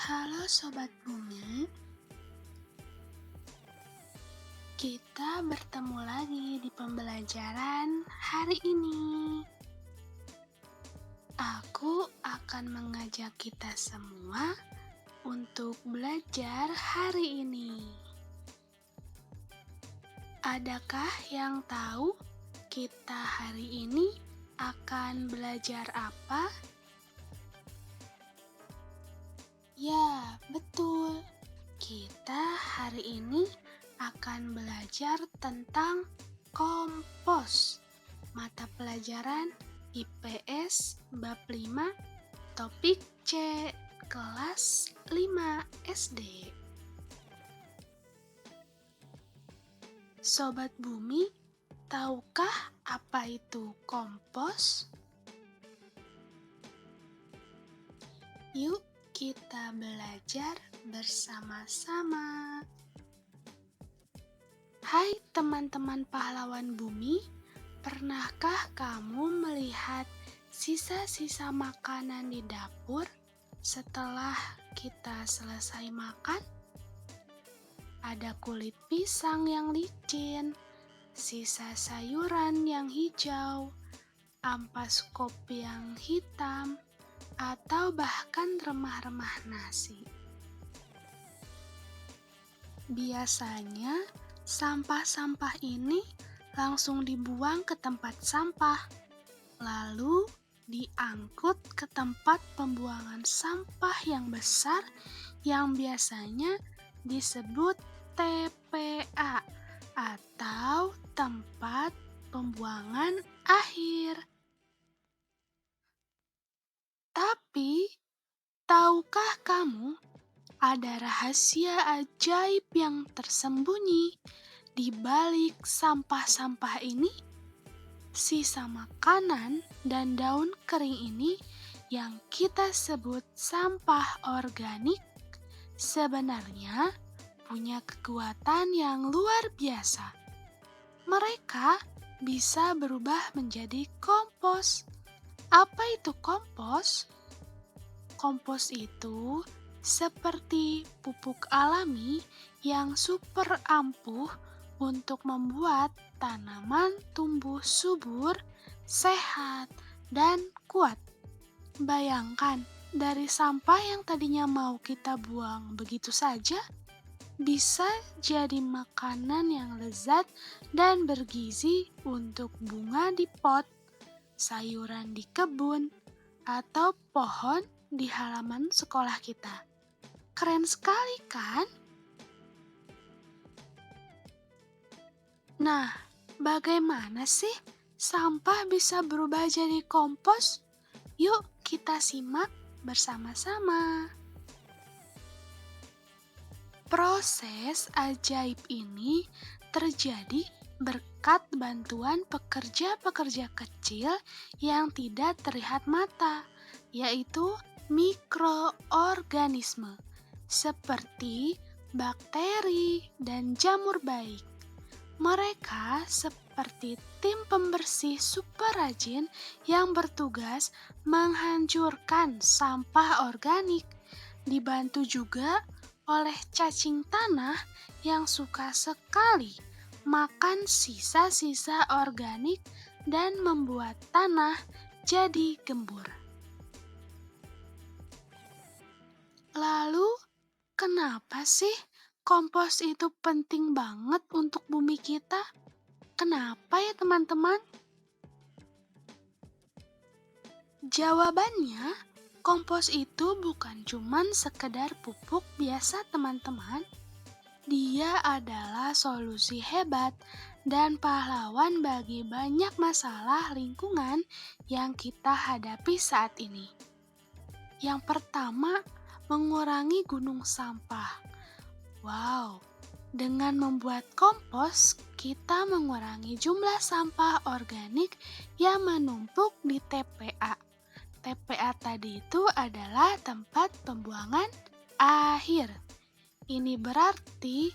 Halo Sobat Bumi, kita bertemu lagi di pembelajaran hari ini. Aku akan mengajak kita semua untuk belajar hari ini. Adakah yang tahu kita hari ini akan belajar apa? Ya, betul. Kita hari ini akan belajar tentang kompos. Mata pelajaran IPS bab 5, topik C, kelas 5 SD. Sobat Bumi, tahukah apa itu kompos? Yuk kita belajar bersama-sama. Hai teman-teman pahlawan bumi, pernahkah kamu melihat sisa-sisa makanan di dapur setelah kita selesai makan? Ada kulit pisang yang licin, sisa sayuran yang hijau, ampas kopi yang hitam, atau bahkan remah-remah nasi. Biasanya, sampah-sampah ini langsung dibuang ke tempat sampah, lalu diangkut ke tempat pembuangan sampah yang besar yang biasanya disebut TPA atau tempat pembuangan akhir. Tapi, tahukah kamu ada rahasia ajaib yang tersembunyi di balik sampah-sampah ini? Sisa makanan dan daun kering ini yang kita sebut sampah organik sebenarnya punya kekuatan yang luar biasa. Mereka bisa berubah menjadi kompos. Apa itu kompos? Kompos itu seperti pupuk alami yang super ampuh untuk membuat tanaman tumbuh subur, sehat, dan kuat. Bayangkan, dari sampah yang tadinya mau kita buang begitu saja, bisa jadi makanan yang lezat dan bergizi untuk bunga di pot, sayuran di kebun, atau pohon di halaman sekolah kita. Keren sekali kan? Nah, bagaimana sih sampah bisa berubah jadi kompos? Yuk kita simak bersama-sama. Proses ajaib ini terjadi berkat bantuan pekerja-pekerja kecil yang tidak terlihat mata, yaitu mikroorganisme seperti bakteri dan jamur baik. Mereka seperti tim pembersih super rajin yang bertugas menghancurkan sampah organik, dibantu juga oleh cacing tanah yang suka sekali makan sisa-sisa organik dan membuat tanah jadi gembur. Lalu, kenapa sih kompos itu penting banget untuk bumi kita? Kenapa ya teman-teman? Jawabannya, kompos itu bukan cuman sekedar pupuk biasa teman-teman. Dia adalah solusi hebat dan pahlawan bagi banyak masalah lingkungan yang kita hadapi saat ini. Yang pertama, mengurangi gunung sampah. Wow, dengan membuat kompos, kita mengurangi jumlah sampah organik yang menumpuk di TPA. TPA tadi itu adalah tempat pembuangan akhir. Ini berarti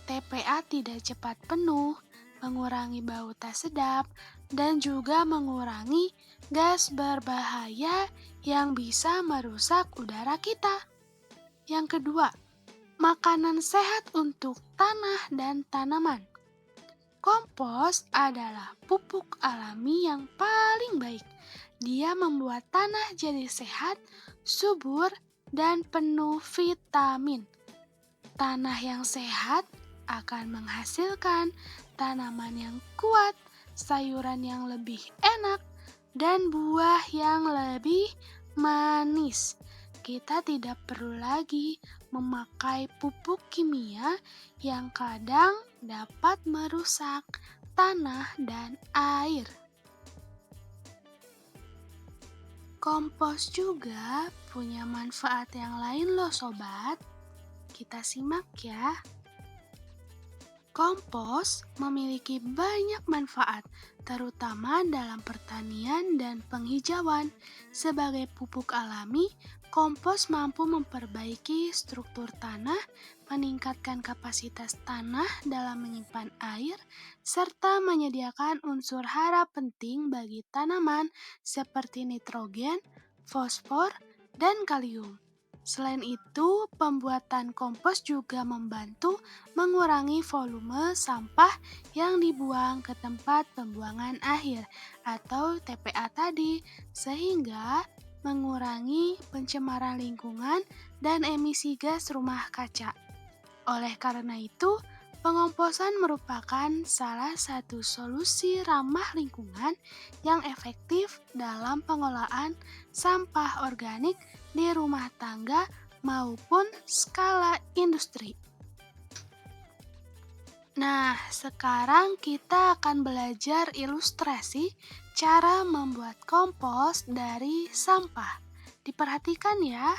TPA tidak cepat penuh, mengurangi bau tak sedap, dan juga mengurangi gas berbahaya yang bisa merusak udara kita. Yang kedua, makanan sehat untuk tanah dan tanaman. Kompos adalah pupuk alami yang paling baik. Dia membuat tanah jadi sehat, subur, dan penuh vitamin. Tanah yang sehat akan menghasilkan tanaman yang kuat, sayuran yang lebih enak, dan buah yang lebih manis. Kita tidak perlu lagi memakai pupuk kimia yang kadang dapat merusak tanah dan air. Kompos juga punya manfaat yang lain loh sobat. Kita simak ya. Kompos memiliki banyak manfaat, terutama dalam pertanian dan penghijauan. Sebagai pupuk alami, kompos mampu memperbaiki struktur tanah, meningkatkan kapasitas tanah dalam menyimpan air, serta menyediakan unsur hara penting bagi tanaman seperti nitrogen, fosfor, dan kalium. Selain itu, pembuatan kompos juga membantu mengurangi volume sampah yang dibuang ke tempat pembuangan akhir atau TPA tadi, sehingga mengurangi pencemaran lingkungan dan emisi gas rumah kaca. Oleh karena itu, pengomposan merupakan salah satu solusi ramah lingkungan yang efektif dalam pengolahan sampah organik di rumah tangga maupun skala industri. Nah, sekarang kita akan belajar ilustrasi cara membuat kompos dari sampah. Diperhatikan ya.